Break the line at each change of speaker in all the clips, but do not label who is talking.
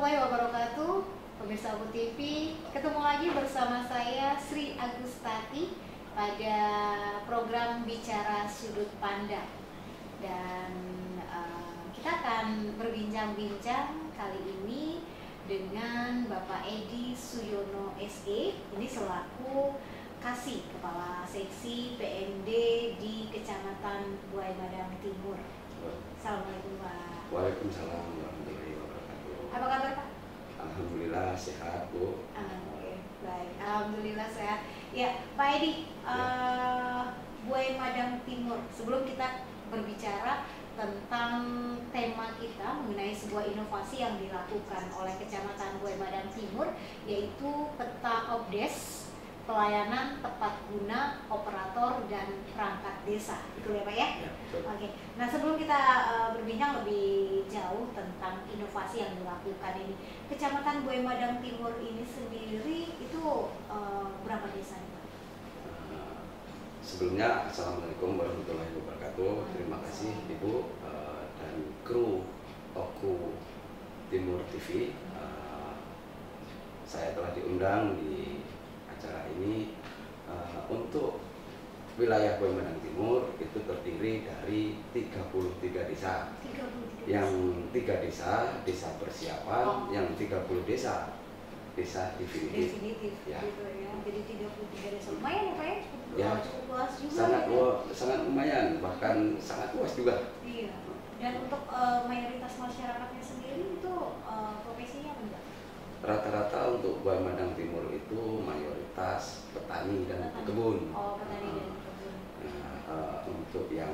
warahmatullahi wabarakatuh, pemirsa Abu TV. Ketemu lagi bersama saya Sri Agustati pada program Bicara Sudut Pandang. Dan kita akan berbincang-bincang kali ini dengan Bapak Edi Suyono SE. Ini selaku Kasih Kepala Seksi PND di Kecamatan Buai Madang Timur. Assalamualaikum Pak.
Waalaikumsalam warahmatullahi wabarakatuh.
Apa kabar Pak?
Alhamdulillah sehat Bu.
Oke, baik. Alhamdulillah sehat. Ya, Pak Edi, Buai Madang Timur. Sebelum kita berbicara tentang tema kita mengenai sebuah inovasi yang dilakukan oleh Kecamatan Buai Madang Timur, yaitu peta Obdes, pelayanan tepat guna operator dan perangkat desa. Betul ya Pak ya?
Ya, betul.
Oke. Nah, sebelum kita berbincang lebih jauh tentang inovasi yang dilakukan ini, Kecamatan Buai Madang Timur ini sendiri itu berapa desa Pak?
Sebelumnya Assalamualaikum warahmatullahi wabarakatuh. Terima kasih Ibu dan kru Oku Timur TV. Saya telah diundang di acara ini untuk wilayah Buai Madang Timur itu terdiri dari 33 desa.
33
Yang 3 desa persiapan, yang 30 desa definitif. Ya.
Gitu ya. Jadi 33 desa. Lumayan ya Pak ya?
Ya,
Cukup luas juga.
sangat lumayan, bahkan sangat luas juga.
Iya. Dan untuk mayoritas masyarakatnya sendiri itu profesinya apa enggak?
Rata-rata untuk Buai Madang Timur itu mayoritas petani dan pekebun.
Oh, petani dan pekebun.
Nah, untuk yang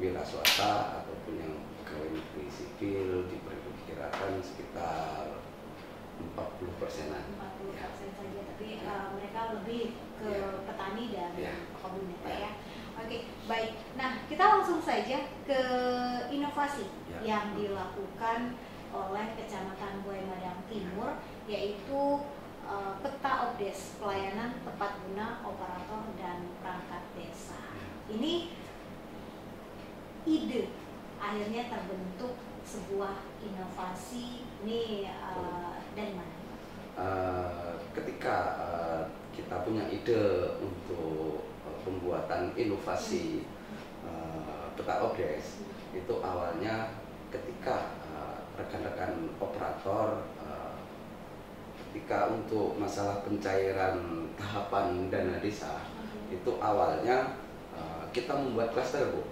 wira swasta ataupun yang pegawai negeri sipil diperkirakan sekitar 40%-an.
40% saja, tapi mereka lebih ke petani dan pekebun ya Pak ya. Oke, baik. Nah, kita langsung saja ke inovasi yang dilakukan oleh Kecamatan Buai Madang Timur, yaitu peta Obdes, pelayanan tepat guna operator dan perangkat desa. Ini ide akhirnya terbentuk sebuah inovasi ini dari mana?
Ketika kita punya ide untuk pembuatan inovasi peta Obdes, itu awalnya ketika rekan-rekan operator ketika untuk masalah pencairan tahapan dana desa itu awalnya kita membuat klaster Bu.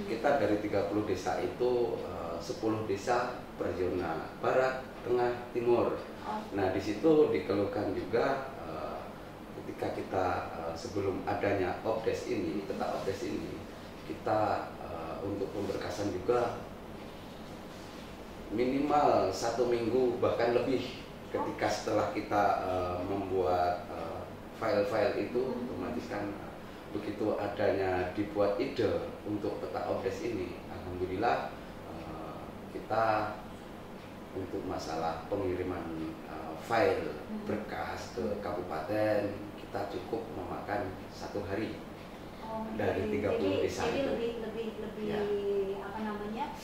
Kita dari 30 desa itu 10 desa per zona barat, tengah, timur. Nah di situ dikeluhkan juga ketika kita sebelum adanya Obdes ini, peta Obdes ini, kita untuk pemberkasan juga minimal 1 minggu bahkan lebih ketika setelah kita membuat file-file itu otomatis kan begitu adanya dibuat ide untuk peta Obdes ini, alhamdulillah kita untuk masalah pengiriman file berkas ke kabupaten kita cukup memakan 1 hari dari 30 desa
jadi
itu.
lebih apa namanya?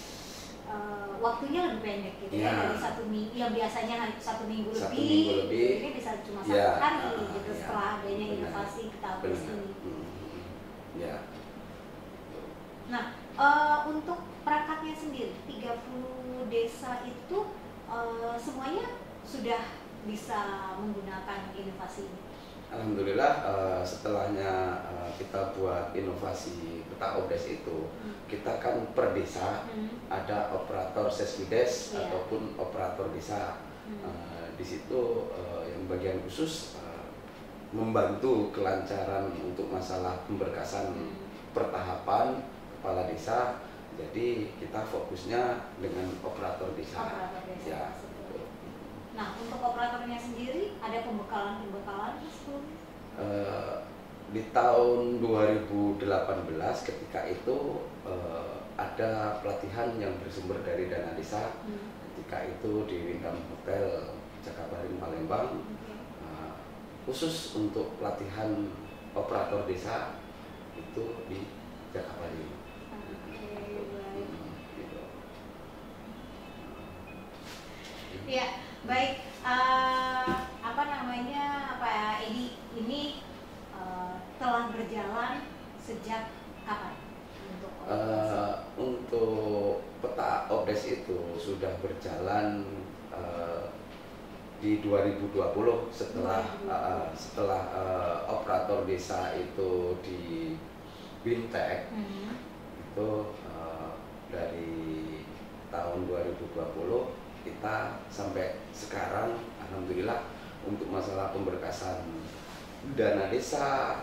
Waktunya lebih pendek gitu ya, dari 1 minggu yang biasanya 1 minggu lebih, ini bisa cuma 1 hari gitu setelah adanya inovasi peta Obdes ini.
Ya.
Nah, untuk perangkatnya sendiri 30 desa itu semuanya sudah bisa menggunakan inovasi ini.
Alhamdulillah setelahnya kita buat inovasi peta Obdes itu, kita kan per desa ada operator sesmides ataupun operator desa. Di situ yang bagian khusus membantu kelancaran untuk masalah pemberkasan pertahapan kepala desa. Jadi kita fokusnya dengan operator desa. Ya.
Nah, untuk operatornya sendiri ada pembekalan sebelumnya?
Di tahun 2018 ketika itu ada pelatihan yang bersumber dari dana desa. Ketika itu di Windham Hotel Jakabaring Palembang, khusus untuk pelatihan operator desa itu di Jakabaring.
Ya, kapan untuk
untuk peta OBDES itu sudah berjalan di 2020 setelah operator desa itu di Bintek. Itu dari tahun 2020 kita sampai sekarang alhamdulillah untuk masalah pemberkasan dana desa,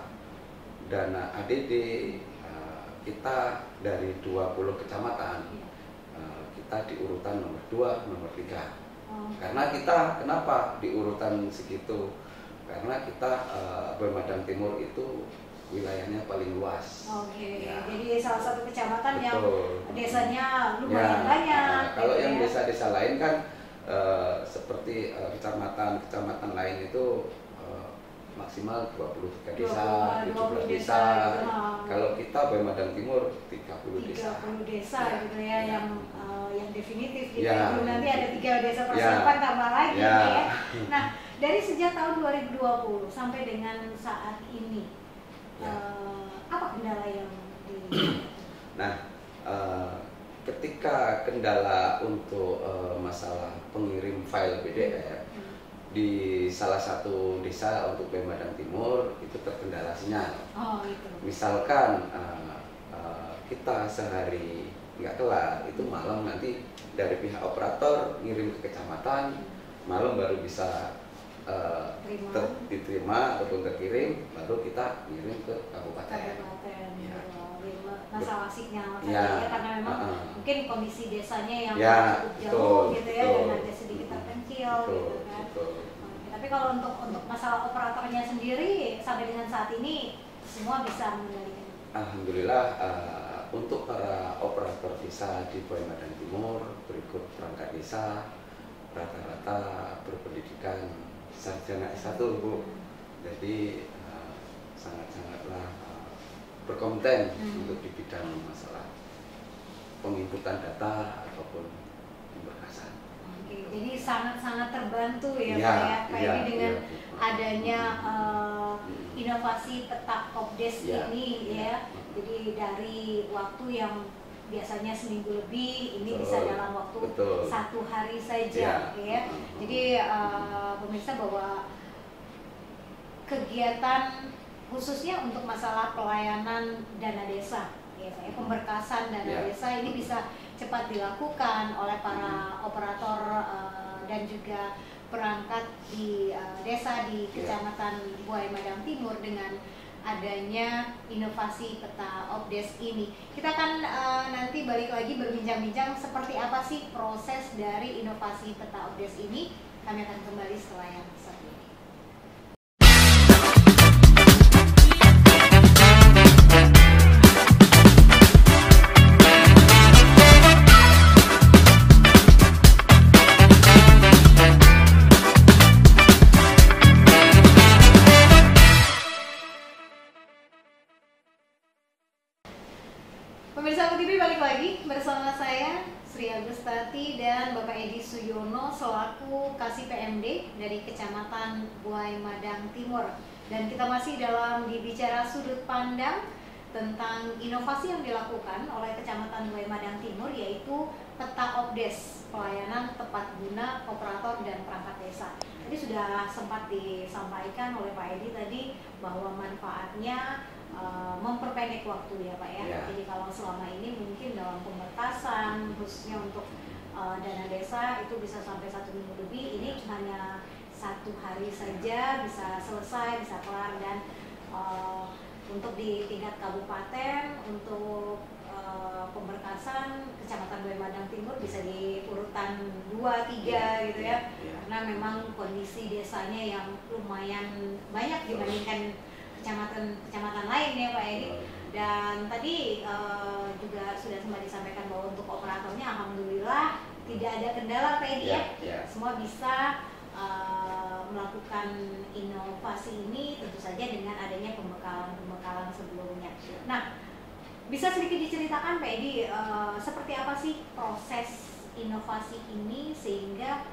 dana ADD, kita dari 20 kecamatan kita di urutan nomor 2, nomor 3. Karena kita kenapa di urutan segitu? Karena kita Madang Timur itu wilayahnya paling luas.
Ya. Jadi salah satu kecamatan yang desanya lumayan banyak.
Kalau yang desa-desa lain kan seperti kecamatan lain itu maksimal 23 desa, 17 desa. Kalau kita Madang Timur 30 desa.
30 desa gitu ya, yang definitif gitu. Belum nanti ada 3 desa persiapan tambah lagi ya. Nah, dari sejak tahun 2020 sampai dengan saat ini, apa kendala yang
Nah, ketika kendala untuk masalah pengirim file PDF di salah satu desa untuk Madang Timur itu terkendala sinyal. Misalkan kita sehari nggak kelar, itu malam nanti dari pihak operator ngirim ke kecamatan, malam baru bisa diterima ataupun terkirim, baru kita ngirim ke kabupaten.
Masalah sinyal karena memang mungkin kondisi desanya yang cukup jauh gitu ya, dan ada sedikit terpencil gitu kan. Tapi kalau untuk masalah operatornya sendiri sampai dengan saat ini semua bisa mengendalikan.
Alhamdulillah untuk para operator desa di Madang Timur berikut perangkat desa rata-rata berpendidikan sarjana S1 Bu. Jadi sangat-sangatlah berkompeten untuk di bidang masalah penginputan data ataupun pemberkasan.
Jadi sangat-sangat terbantu ya Pak ini dengan adanya inovasi peta OBDES ini ya. Jadi dari waktu yang biasanya seminggu lebih, ini bisa dalam waktu 1 hari saja ya. Jadi pemirsa, bahwa kegiatan khususnya untuk masalah pelayanan dana desa, ya, pemberkasan dana desa ini bisa cepat dilakukan oleh para operator dan juga perangkat di desa di Kecamatan Buaya Madang Timur dengan adanya inovasi peta OBDES ini. Kita akan nanti balik lagi berbincang-bincang seperti apa sih proses dari inovasi peta OBDES ini. Kami akan kembali setelah yang satu ini. Pemirsa TV, balik lagi bersama saya Sri Agustati dan Bapak Edi Suyono selaku Kasih PMD dari Kecamatan Buaya Madang Timur. Dan kita masih dalam dibicara sudut pandang tentang inovasi yang dilakukan oleh Kecamatan Buaya Madang Timur, yaitu peta OBDES, pelayanan tepat guna operator dan perangkat desa. Tadi sudah sempat disampaikan oleh Pak Edi tadi bahwa manfaatnya memperpendek waktu ya Pak ya. Jadi kalau selama ini mungkin dalam pemberkasan khususnya untuk dana desa itu bisa sampai 1 minggu lebih, ini hanya 1 hari saja bisa selesai, bisa kelar. Dan untuk di tingkat kabupaten, untuk pemberkasan Kecamatan Buaya Madang Timur bisa di urutan 2, 3 gitu ya. Karena memang kondisi desanya yang lumayan banyak dibandingkan kecamatan lain ya Pak Edi. Dan tadi juga sudah sempat disampaikan bahwa untuk operatornya alhamdulillah tidak ada kendala Pak Edi ya. Semua bisa melakukan inovasi ini tentu saja dengan adanya pembekalan sebelumnya. Nah, bisa sedikit diceritakan Pak Edi seperti apa sih proses inovasi ini sehingga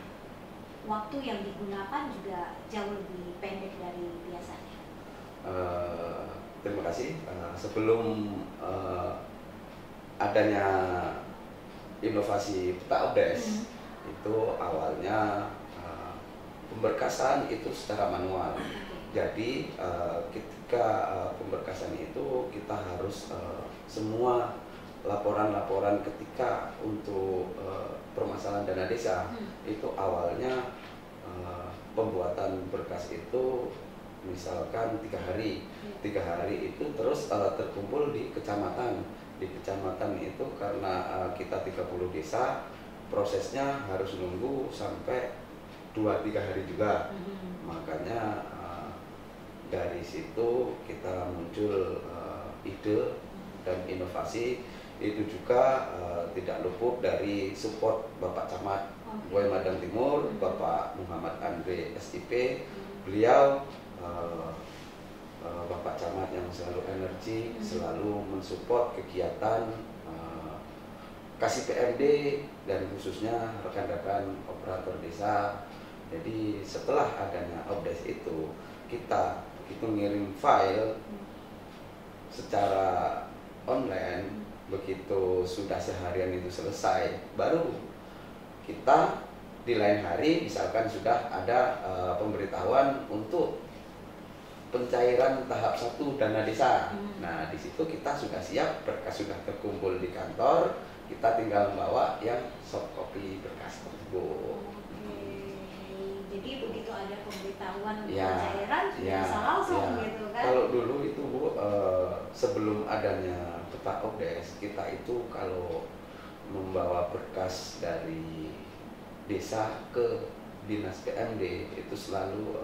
waktu yang digunakan juga jauh lebih pendek dari biasanya?
terima kasih. Sebelum adanya inovasi peta obdes, itu awalnya pemberkasan itu secara manual. Jadi ketika pemberkasan itu kita harus semua laporan-laporan ketika untuk permasalahan dana desa itu awalnya pembuatan berkas itu misalkan 3 hari. 3 hari itu terus terkumpul di kecamatan. Di kecamatan itu karena kita 30 desa, prosesnya harus nunggu sampai 2-3 hari juga. Makanya dari situ kita muncul ide dan inovasi. Itu juga tidak luput dari support Bapak Camat Buai Madang Timur, Bapak Muhammad Andre SIP. Beliau Bapak Camat yang selalu energi, selalu mensupport kegiatan kasih PMD dan khususnya rekan-rekan operator desa. Jadi setelah adanya obdes itu, kita begitu ngirim file secara online, begitu sudah seharian itu selesai, baru kita di lain hari misalkan sudah ada pemberitahuan untuk pencairan tahap 1 dana desa. Nah, di situ kita sudah siap, berkas sudah terkumpul di kantor, kita tinggal membawa yang soft copy berkas tersebut.
Jadi begitu ada pemberitahuan
Ya,
pencairan
ya,
bisa langsung
ya.
gitu kan?
Kalau dulu itu Bu, sebelum adanya peta obdes, kita itu kalau membawa berkas dari desa ke dinas PMD itu selalu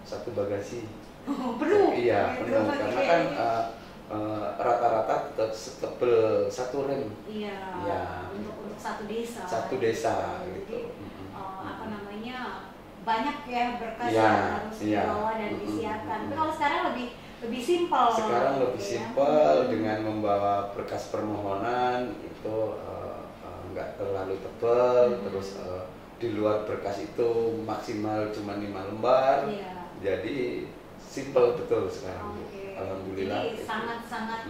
satu bagasi.
Penuh.
Iya,
gitu.
penuh. Karena kan rata-rata setebel 1 rem.
Iya.
Ya.
Untuk satu desa.
Satu desa
Jadi,
gitu.
apa namanya, banyak ya berkas
Iya,
yang harus
iya.
dibawa dan disiapkan. Tapi kalau sekarang lebih simpel.
Sekarang
gitu
lebih
ya.
simpel dengan membawa berkas permohonan itu nggak terlalu tebal, terus di luar berkas itu maksimal cuma 5 lembar.
Iya.
Jadi simpel betul sekarang.
Oke.
Alhamdulillah.
Jadi sangat-sangat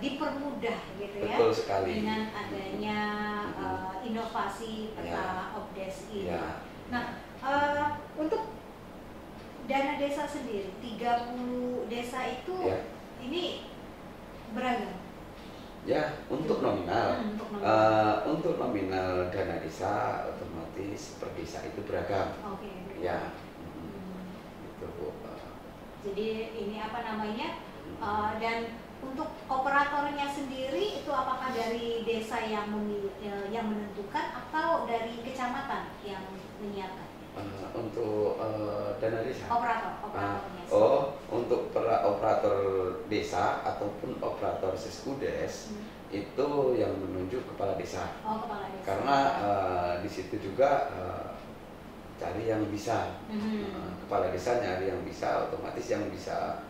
dipermudah gitu ya.
Betul sekali.
Dengan adanya inovasi peta
Ya.
obdes ini.
Ya.
Nah, untuk dana desa sendiri 30 desa itu
Ya.
ini beragam.
Ya, untuk nominal. Untuk nominal dana desa otomatis per desa itu beragam.
Oke.
Ya. Itu Bu.
Jadi ini apa namanya? Dan untuk operatornya sendiri itu apakah dari desa yang yang menentukan atau dari kecamatan yang menyiapkan?
Untuk dana desa.
Operatornya.
Untuk para operator desa ataupun operator seskudes itu yang menunjuk kepala desa.
Kepala desa.
Karena di situ juga cari yang bisa. Kepala desa nyari yang bisa, otomatis yang bisa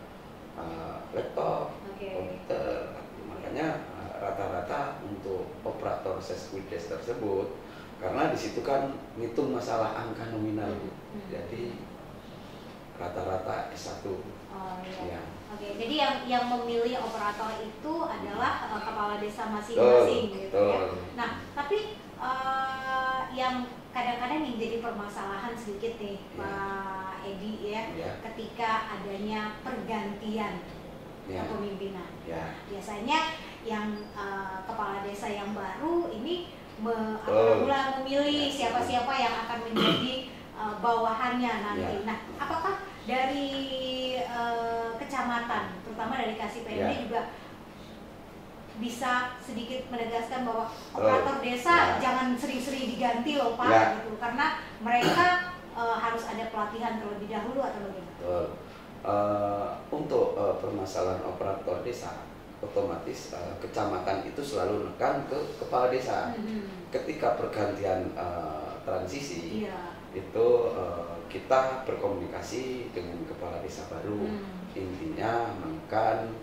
laptop, komputer. Makanya rata-rata untuk operator seskudes tersebut, karena di situ kan ngitung masalah angka nominal, Bu. Jadi rata-rata S1.
Iya.
Ya.
Oke, jadi yang memilih operator itu adalah kepala desa masing-masing gitu ya. Nah, tapi yang kadang-kadang yang jadi permasalahan sedikit nih, Pak Edi ya, ketika adanya pergantian kepemimpinan. Biasanya yang kepala desa yang baru ini mulai memilih siapa-siapa yang akan menjadi bawahannya nanti. Nah, apakah dari kecamatan, terutama dari Kasih PMD juga bisa sedikit menegaskan bahwa operator desa jangan sering-sering diganti loh Pak, gitu, karena mereka harus ada pelatihan terlebih dahulu atau bagaimana?
Untuk permasalahan operator desa, otomatis kecamatan itu selalu nekan ke kepala desa. Ketika pergantian transisi, itu kita berkomunikasi dengan kepala desa baru. Intinya menekan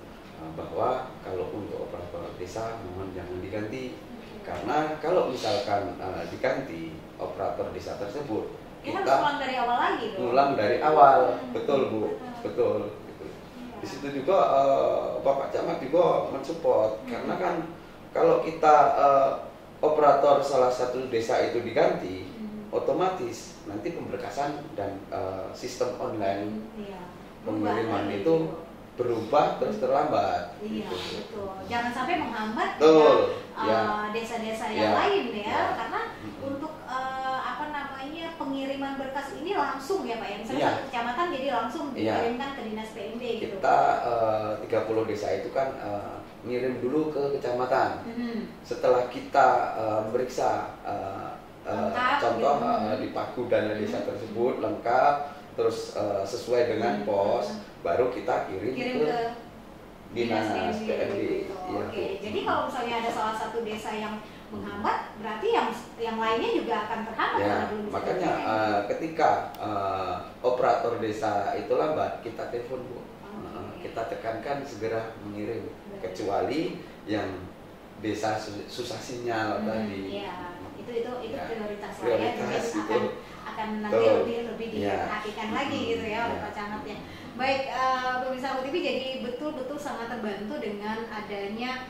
bahwa kalau untuk operator desa mohon jangan diganti, karena kalau misalkan diganti operator desa tersebut,
kita harus ulang dari awal lagi dong.
Ulang dari awal, betul Bu, betul. Gitu. Di situ juga Bapak Camat juga mensupport karena kan kalau kita operator salah satu desa itu diganti, otomatis nanti pemberkasan dan sistem online pengiriman itu berubah terus terlambat.
Iya, betul. Jangan sampai menghambat desa-desa yang lain ya, karena untuk pengiriman berkas ini langsung ya Pak ya. Misalnya satu kecamatan jadi langsung dikirimkan ke dinas PMD gitu.
Kita 30 desa itu kan ngirim dulu ke kecamatan. Setelah kita meriksa contoh di pagu dana desa tersebut lengkap, terus sesuai dengan pos, baru kita kirim ke dinas PMD.
Oke, jadi kalau misalnya ada salah satu desa yang menghambat, berarti yang lainnya juga akan terhambat.
Ya, makanya ketika operator desa itu lambat, kita telepon Bu, kita tekankan segera mengirim, kecuali yang desa susah sinyal tadi.
Iya, itu prioritas lah ya,
gitu.
akan nanti lebih diperhatikan lagi gitu ya oleh Pak Camatnya. Baik, pemirsa AKU TV, jadi betul-betul sangat terbantu dengan adanya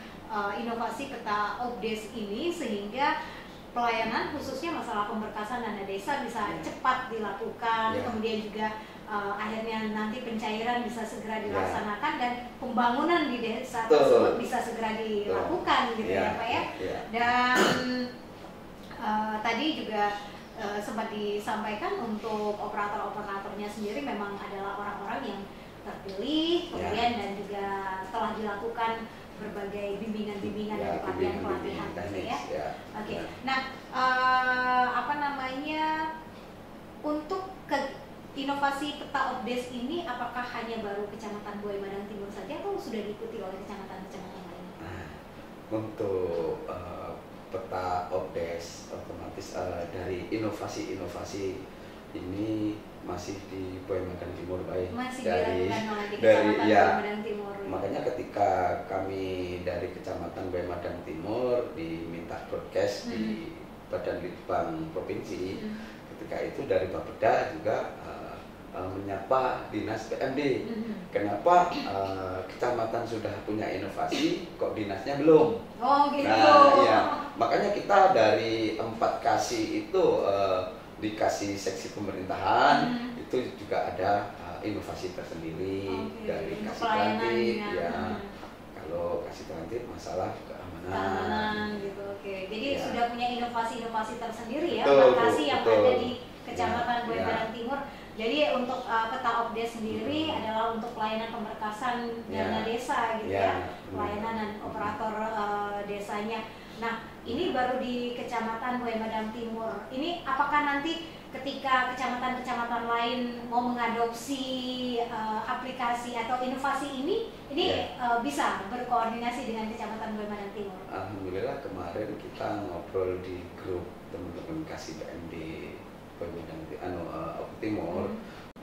inovasi peta OBDes ini, sehingga pelayanan khususnya masalah pemberkasan dana desa bisa cepat dilakukan, kemudian juga akhirnya nanti pencairan bisa segera dilaksanakan dan pembangunan di desa tersebut bisa segera dilakukan gitu ya Pak ya. Dan tadi juga sempat disampaikan untuk operator-operatornya sendiri memang adalah orang-orang yang terpilih, kemudian dan juga telah dilakukan berbagai bimbingan-bimbingan dan pelatihan-pelatihan gitu ya. Oke. Nah, untuk inovasi peta OBDes ini apakah hanya baru Kecamatan Buaya Madang Timur saja atau sudah diikuti oleh kecamatan-kecamatan lain?
Untuk peta OBDes otomatis dari inovasi-inovasi ini masih di Buaya Madang Timur baik.
Masih
dari
Buaya Madang Timur.
Makanya ketika kami dari Kecamatan Buaya Madang Timur diminta broadcast di Badan Litbang Provinsi, ketika itu dari Bapeda juga menyapa dinas PMD. Kenapa kecamatan sudah punya inovasi, kok dinasnya belum?
Oh gitu.
Nah, ya. Makanya kita dari 4 kasih itu dikasih seksi pemerintahan, itu juga ada inovasi tersendiri dari kasih transit ya. Kalau kasih transit masalah keamanan
gitu. Oke. Jadi sudah punya inovasi-inovasi tersendiri ya, lokasi yang ada di Kecamatan Buaya Madang Timur. Jadi untuk peta OBDes sendiri adalah untuk pelayanan pemberkasan dana desa gitu ya, pelayanan dan operator desanya. Nah, ini baru di Kecamatan Buaya Madang Timur. Ini apakah nanti ketika kecamatan-kecamatan lain mau mengadopsi aplikasi atau inovasi ini bisa berkoordinasi dengan Kecamatan Buaya Madang Timur?
Alhamdulillah kemarin kita ngobrol di grup teman-teman kasih PMD Buaya Madang Timur.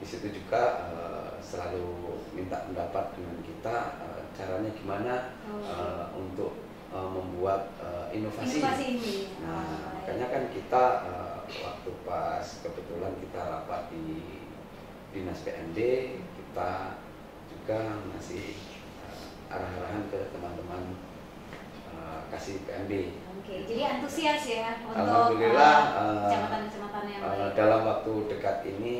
Di situ juga selalu minta pendapat dengan kita caranya gimana untuk membuat inovasi
ini.
Nah, makanya kan kita waktu pas kebetulan kita rapat di dinas PMD, kita juga ngasih arah-arahan ke teman-teman kasih PMD.
Oke, jadi antusias ya untuk
Alhamdulillah
kecamatan-kecamatan yang lain.
dalam waktu dekat ini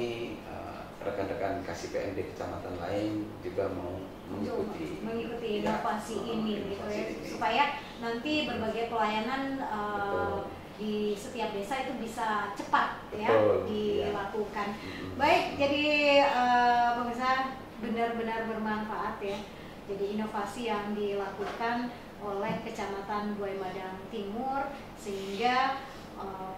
rekan-rekan kasih PMD kecamatan lain juga mau mengikuti
inovasi ini gitu ya, supaya nanti berbagai pelayanan di setiap desa itu bisa cepat dilakukan. Baik, jadi pemirsa benar-benar bermanfaat ya. Jadi inovasi yang dilakukan oleh Kecamatan Buaya Madang Timur sehingga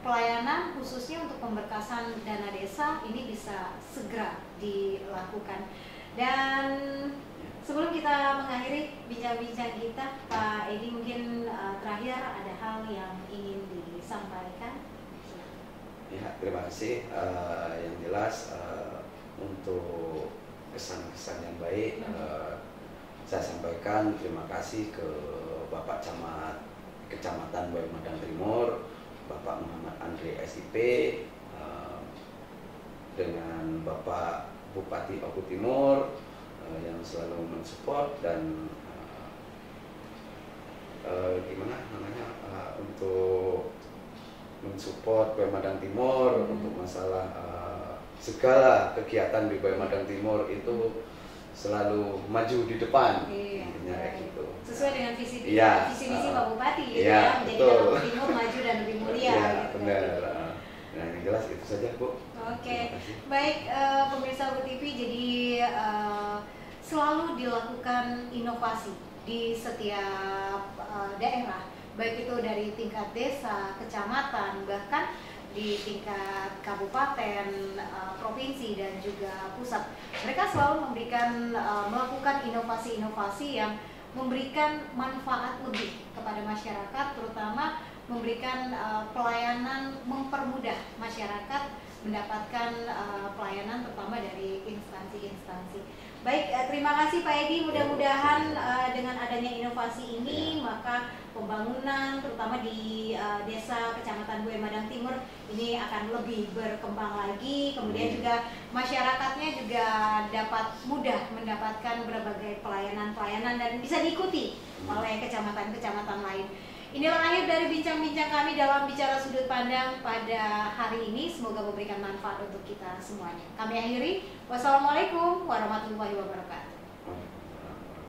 pelayanan khususnya untuk pemberkasan dana desa ini bisa segera dilakukan. Dan sebelum kita mengakhiri bincang-bincang kita, Pak Edi, mungkin terakhir ada hal yang ingin disampaikan?
Ya, terima kasih. Yang jelas untuk kesan-kesan yang baik, saya sampaikan terima kasih ke Bapak Camat Kecamatan Buaya Madang Timur, Bapak Muhammad Andre SIP, dengan Bapak Bupati AKU Timur, yang selalu mensupport dan gimana namanya untuk mensupport Boy Madang Timur untuk masalah segala kegiatan di Boy Madang Timur itu selalu maju di depan, intinya kayak gitu.
Sesuai dengan visi misi Pak Bupati gitu
ya,
menjadikan Lombok Timur maju dan lebih mulia. Gitu.
Benar. Nah, yang jelas itu saja, Bu.
Oke. Baik, pemirsa Bu TV, jadi selalu dilakukan inovasi di setiap daerah, baik itu dari tingkat desa, kecamatan, bahkan di tingkat kabupaten, provinsi dan juga pusat. Mereka selalu melakukan inovasi-inovasi yang memberikan manfaat lebih kepada masyarakat, terutama memberikan pelayanan, mempermudah masyarakat mendapatkan pelayanan terutama dari instansi-instansi. Baik, terima kasih Pak Edi. Mudah-mudahan dengan adanya inovasi ini maka pembangunan terutama di desa Kecamatan Boy Madang Timur ini akan lebih berkembang lagi. Kemudian juga masyarakatnya juga dapat mudah mendapatkan berbagai pelayanan-pelayanan dan bisa diikuti oleh kecamatan-kecamatan lain. Inilah akhir dari bincang-bincang kami dalam Bicara Sudut Pandang pada hari ini. Semoga memberikan manfaat untuk kita semuanya. Kami akhiri. Wassalamualaikum warahmatullahi wabarakatuh.